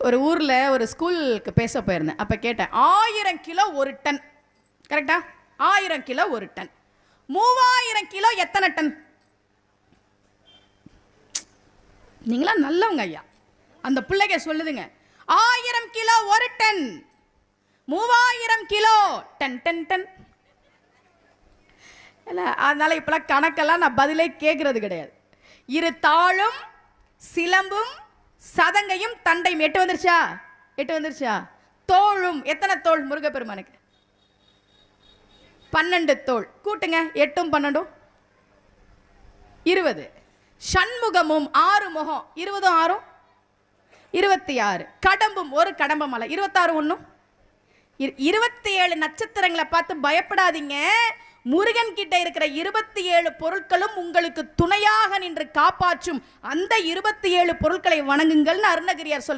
ஒரு ஊரில் ஒரு ஸ்கூலுக்கு பேச போயிருந்தேன். அப்போ கேட்டேன், 1000 கிலோ 1 டன், கரெக்டா? 1000 கிலோ 1 டன், 3000 கிலோ எத்தனை டன்? நீங்களா நல்லவங்க ஐயா. அந்த பிள்ளைங்க சொல்லுதுங்க, 1000 kilo 1 ton, 3000 kilo ton ton ton. அதனால இப்பெல்லாம் கணக்கெல்லாம் நான் பதிலே கேட்கறது கிடையாது. இரு தாளும் சிலம்பும் சதங்கையும் தண்டையும் 8 வந்துருச்சா? 8 வந்துருச்சா? தோளும் எத்தனை தோள் முருகப்பெருமானுக்கு? 12 தோள். கூட்டுங்க, 8ம் 12ம் 20. சண்முகமும் 6 முகம், 20ம் 6ம் 26. கடம்பும் ஒரு கடம்ப மலை, 26 ஒன்றும் 27 நட்சத்திரங்களை பார்த்து பயப்படாதீங்க. முருகன் கிட்ட இருக்கிற 27 பொருட்களும் உங்களுக்கு துணையாக நின்று காப்பாற்றும் அந்த 27 பொருட்களை வணங்குங்கள்னு அருணகிரியார் சொல்றார்.